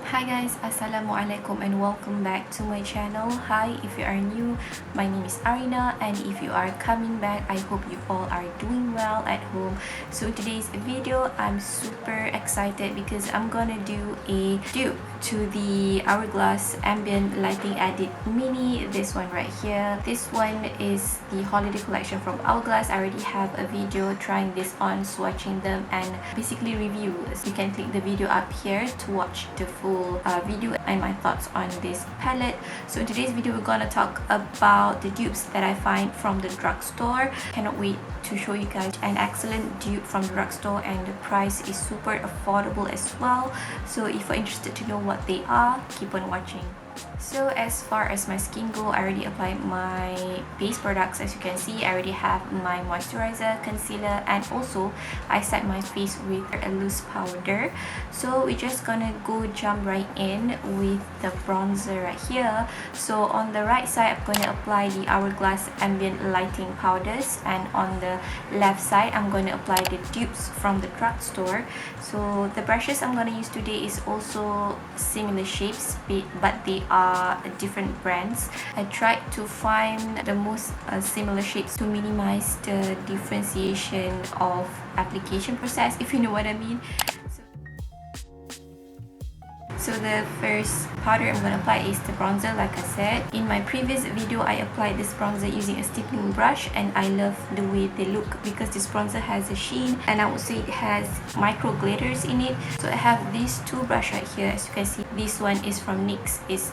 Hi guys, assalamualaikum and welcome back to my channel. Hi, if you are new, my name is Arina, and if you are coming back, I hope you all are doing well at home. So in today's video, I'm super excited because I'm gonna do a dupe to the Hourglass Ambient Lighting Edit Mini. This one right here. This one is the holiday collection from Hourglass. I already have a video trying this on, swatching them and basically reviews. You can click the video up here to watch the full video and my thoughts on this palette. So in today's video, we're gonna talk about the dupes that I find from the drugstore. Cannot wait to show you guys an excellent dupe from the drugstore, and the price is super affordable as well. So if you're interested to know what they are, keep on watching. So as far as my skin go, I already applied my base products. As you can see, I already have my moisturizer, concealer, and also I set my face with a loose powder. So we're just gonna go jump right in with the bronzer right here. So on the right side, I'm gonna apply the Hourglass Ambient Lighting Powders, and on the left side, I'm gonna apply the dupes from the drugstore. So the brushes I'm gonna use today is also similar shapes, but they are different brands. I tried to find the most similar shapes to minimize the differentiation of application process, if you know what I mean. So the first powder I'm going to apply is the bronzer. Like I said in my previous video, I applied this bronzer using a stippling brush, and I love the way they look because this bronzer has a sheen, and I would say it has micro glitters in it. So I have these two brushes right here. As you can see, this one is from NYX, it's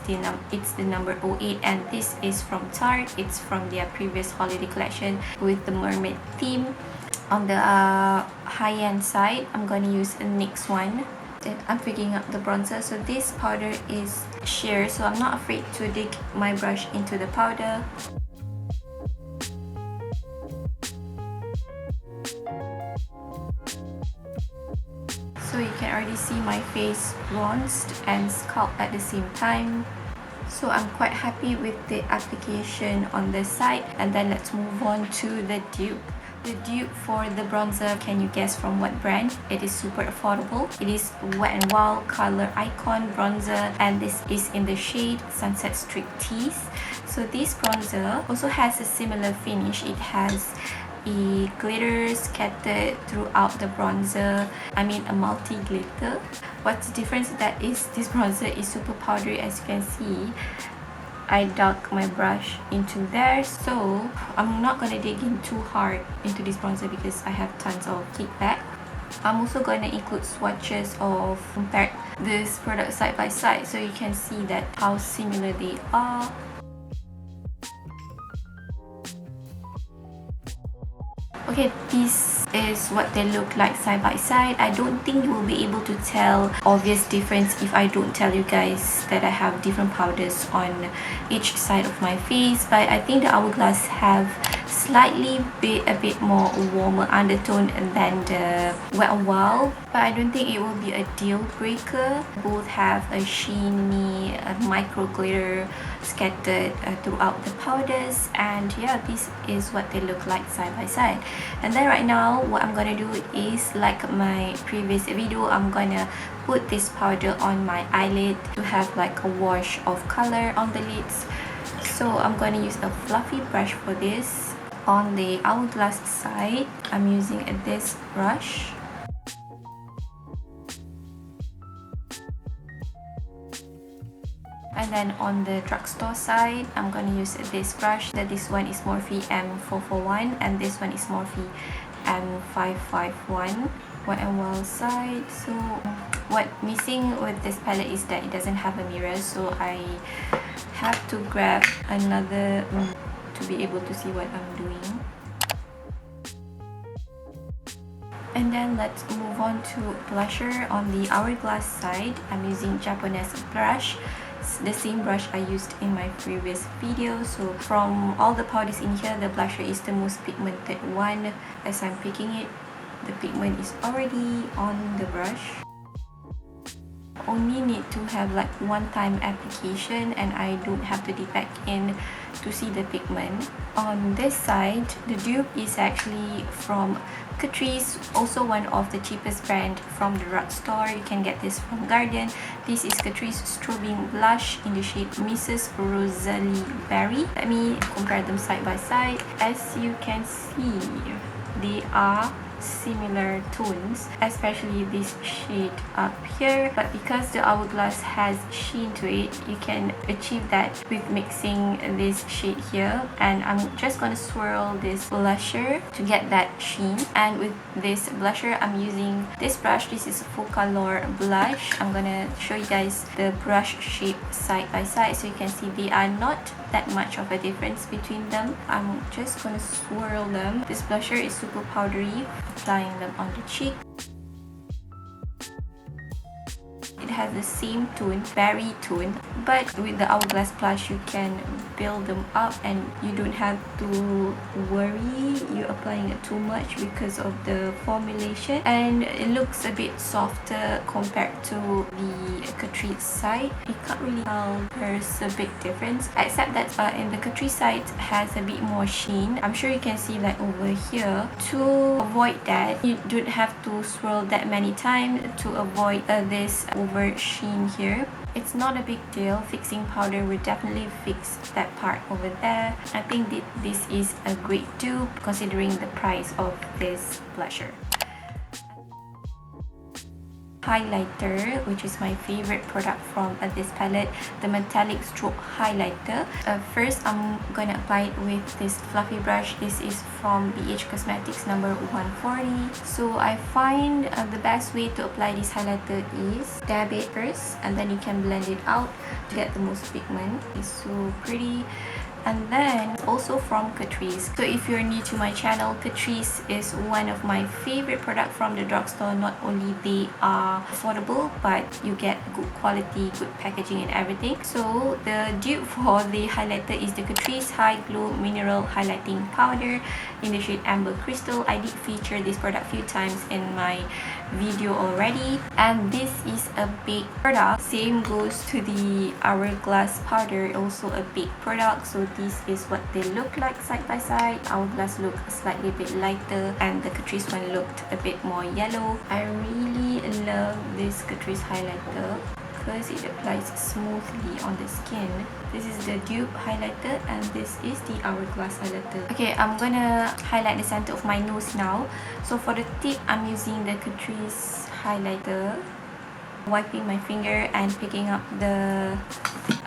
the number 08, and this is from Tarte. It's from their previous holiday collection with the mermaid theme. On the high-end side, I'm going to use a NYX one. I'm picking up the bronzer. So this powder is sheer, so I'm not afraid to dig my brush into the powder. So you can already see my face bronzed and scalp at the same time. So I'm quite happy with the application on this side, and then let's move on to the dupe. The dupe for the bronzer, can you guess from what brand? It is super affordable. It is Wet n Wild Color Icon bronzer, and this is in the shade Sunset Striptease. So this bronzer also has a similar finish. It has a glitter scattered throughout the bronzer. I mean a multi-glitter. What's the difference that is this bronzer is super powdery. As you can see, I dug my brush into there, so I'm not gonna dig in too hard into this bronzer because I have tons of kickback. I'm also gonna include swatches of compare this product side by side, so you can see that how similar they are. Okay, this is what they look like side by side. I don't think you will be able to tell obvious difference if I don't tell you guys that I have different powders on each side of my face, but I think the Hourglass have slightly a bit more warmer undertone than the Wet n Wild, but I don't think it will be a deal breaker. Both have a sheeny micro glitter scattered throughout the powders, and yeah, this is what they look like side by side. And then right now, what I'm gonna do is, like my previous video, I'm gonna put this powder on my eyelid to have like a wash of color on the lids. So I'm gonna use a fluffy brush for this. On the Hourglass side, I'm using this brush. And then on the drugstore side, I'm going to use this brush. This one is Morphe M441, and this one is Morphe M551. Wet n Wild side. So what missing with this palette is that it doesn't have a mirror, so I have to grab another to be able to see what I'm doing. And then let's move on to blusher. On the Hourglass side, I'm using Japanese brush. It's the same brush I used in my previous video. So from all the powders in here, the blusher is the most pigmented one. As I'm picking it, the pigment is already on the brush. only need to have like one time application, and I don't have to dip back in to see the pigment. On this side, the dupe is actually from Catrice, also one of the cheapest brand from the drugstore. You can get this from Guardian. This is Catrice Strobing Blush in the shade Mrs. Rosalie Berry. Let me compare them side by side. As you can see, they are similar tones, especially this shade up here, but because the Hourglass has sheen to it, you can achieve that with mixing this shade here. And I'm just gonna swirl this blusher to get that sheen, and with this blusher I'm using this brush. This is a full color blush. I'm gonna show you guys the brush shape side by side so you can see they are not that much of a difference between them. I'm just gonna swirl them. This blusher is super powdery, applying them on the cheek. It has the same tone, berry tone, but with the Hourglass blush you can build them up and you don't have to worry you're applying it too much because of the formulation, and it looks a bit softer compared to the Catrice side. You can't really tell there's a big difference, except that in the Catrice side has a bit more sheen. I'm sure you can see like over here. To avoid that, you don't have to swirl that many times to avoid this over sheen here. It's not a big deal. Fixing powder will definitely fix that part over there. I think this is a great dupe considering the price of this blusher. Highlighter, which is my favorite product from this palette, the metallic strobe highlighter. First, I'm gonna apply it with this fluffy brush. This is from BH Cosmetics number 140. So I find the best way to apply this highlighter is dab it first, and then you can blend it out to get the most pigment. It's so pretty. And then also from Catrice. So if you're new to my channel, Catrice is one of my favorite products from the drugstore. Not only they are affordable, but you get good quality, good packaging and everything. So the dupe for the highlighter is the Catrice High Glow Mineral Highlighting Powder in the shade Amber Crystal. I did feature this product a few times in my video already, and this is a big product. Same goes to the Hourglass powder, also a big product. So this is what they look like side by side. Hourglass looked slightly bit lighter and the Catrice one looked a bit more yellow. I really love this Catrice highlighter because it applies smoothly on the skin. This is the dupe highlighter and this is the Hourglass highlighter. Okay, I'm gonna highlight the center of my nose now. So for the tip, I'm using the Catrice highlighter, wiping my finger and picking up the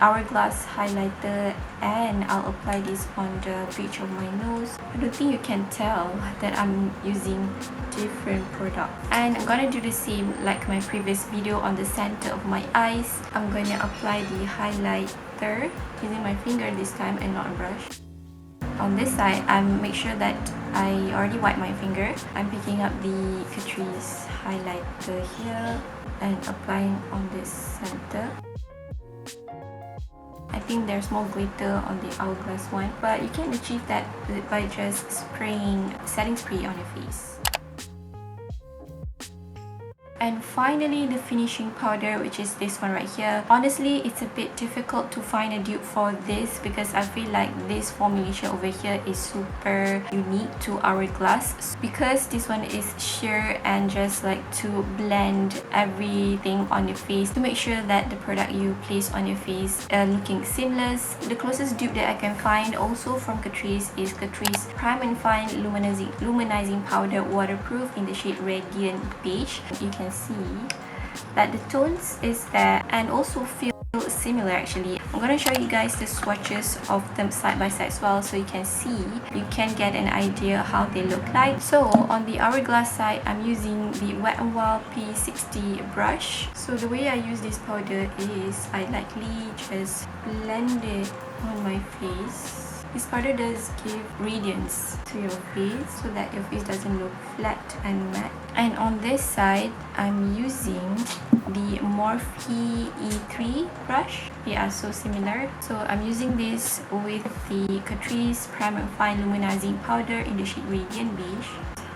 Hourglass highlighter, and I'll apply this on the bridge of my nose. I don't think you can tell that I'm using different product. And I'm gonna do the same like my previous video on the center of my eyes. I'm gonna apply the highlighter using my finger this time and not a brush. On this side, I make sure that I already wiped my finger. I'm picking up the Catrice highlighter here and applying on this center. I think there's more glitter on the Hourglass one, but you can achieve that by just spraying setting spray on your face. And finally, the finishing powder, which is this one right here. Honestly, it's a bit difficult to find a dupe for this because I feel like this formulation over here is super unique to Hourglass, because this one is sheer and just like to blend everything on your face to make sure that the product you place on your face are looking seamless. The closest dupe that I can find also from Catrice is Catrice Prime and Fine Luminizing Powder Waterproof in the shade Radiant Beige. You can see that the tones is there and also feel similar actually. I'm gonna show you guys the swatches of them side by side as well, so you can see, you can get an idea how they look like. So on the Hourglass side, I'm using the Wet n Wild P60 brush. So the way I use this powder is I lightly just blend it on my face. This powder does give radiance to your face so that your face doesn't look flat and matte. And on this side, I'm using the Morphe E3 brush. They are so similar. So I'm using this with the Catrice Prime and Fine Luminizing Powder in the shade Radiant Beige.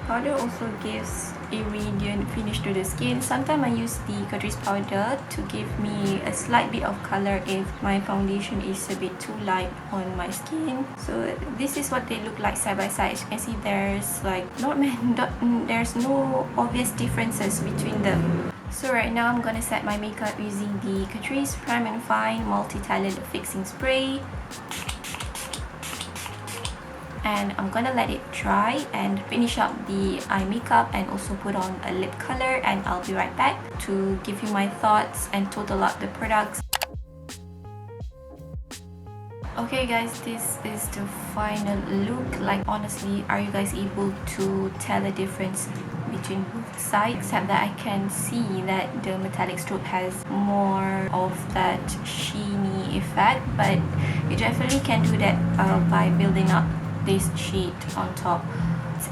Powder also gives a radiant finish to the skin. Sometimes I use the Catrice powder to give me a slight bit of color if my foundation is a bit too light on my skin. So this is what they look like side by side. As you can see, there's like there's no obvious differences between them. So right now I'm gonna set my makeup using the Catrice Prime and Fine Multi-Talent Fixing Spray. And I'm gonna let it dry and finish up the eye makeup and also put on a lip color, and I'll be right back to give you my thoughts and total up the products. Okay guys, this is the final look. Like honestly, are you guys able to tell the difference between both sides? Except that I can see that the metallic strobe has more of that sheeny effect, but you definitely can do that by building up this sheet on top,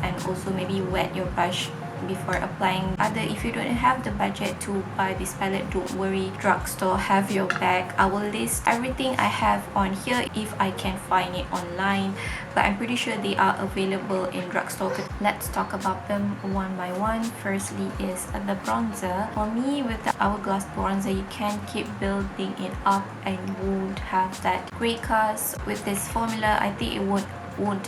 and also maybe wet your brush before applying. If you don't have the budget to buy this palette, don't worry, Drugstore have your back. I will list everything I have on here if I can find it online, but I'm pretty sure they are available in Drugstore. Let's talk about them one by one. Firstly is the bronzer. For me, with the Hourglass bronzer, you can keep building it up and you won't have that gray cast. With this formula, I think it won't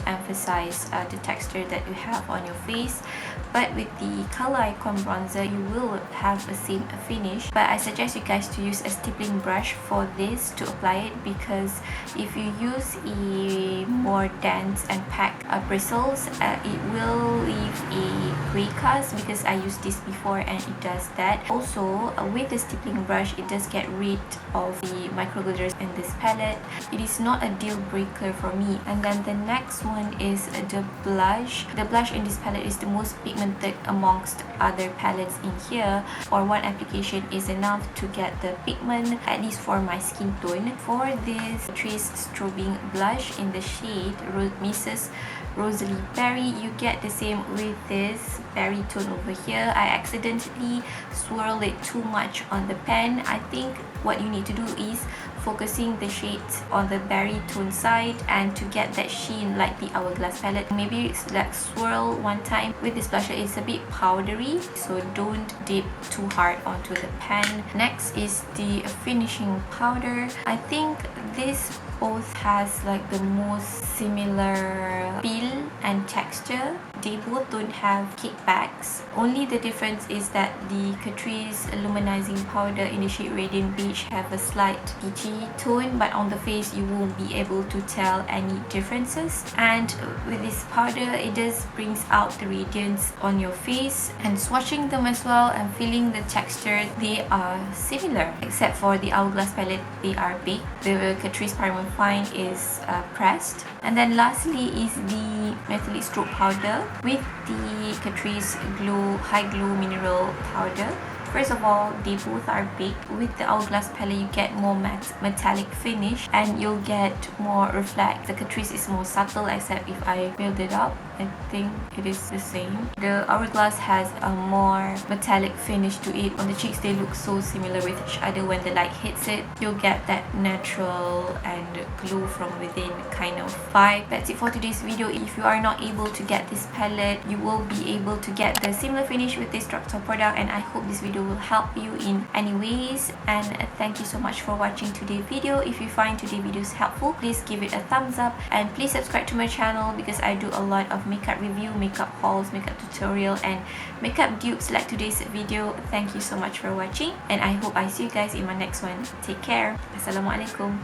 emphasize the texture that you have on your face, but with the Color Icon bronzer you will have the same finish. But I suggest you guys to use a stippling brush for this to apply it, because if you use a more dense and packed bristles, it will leave a gray cast, because I used this before and it does that. Also with the stippling brush, it does get rid of the micro glitters in this palette. It is not a deal breaker for me. And then the next one is the blush. The blush in this palette is the most pigmented amongst other palettes in here. For one application is enough to get the pigment, at least for my skin tone. For this Catrice Strobing Blush in the shade Mrs. Rosalie Berry, you get the same with this berry tone over here. I accidentally swirled it too much on the pen. I think what you need to do is focusing the shades on the berry tone side and to get that sheen like the Hourglass palette. Maybe it's like swirl one time. With this blusher, it's a bit powdery, so don't dip too hard onto the pen. Next is the finishing powder. I think this both has like the most similar feel and texture. They both don't have kickbacks. Only the difference is that the Catrice Luminizing Powder in the shade Radiant Beach have a slight peachy tone, but on the face you won't be able to tell any differences. And with this powder, it does brings out the radiance on your face. And swatching them as well and feeling the texture, they are similar, except for the Hourglass palette, they are big. The Catrice Prime and Fine is pressed. And then lastly is the Metallic Strobe powder with the Catrice High Glow Mineral powder. First of all, they both are big. With the Hourglass palette, you get more metallic finish and you'll get more reflect. The Catrice is more subtle, except if I build it up, I think it is the same. The Hourglass has a more metallic finish to it. On the cheeks, they look so similar with each other. When the light hits it, you'll get that natural and glow from within kind of vibe. That's it for today's video. If you are not able to get this palette, you will be able to get the similar finish with this Drugstore product, and I hope this video will help you in any ways. And thank you so much for watching today's video. If you find today's videos helpful, please give it a thumbs up and please subscribe to my channel, because I do a lot of makeup review, makeup hauls, makeup tutorial and makeup dupes like today's video. Thank you so much for watching, and I hope I see you guys in my next one. Take care. Assalamualaikum.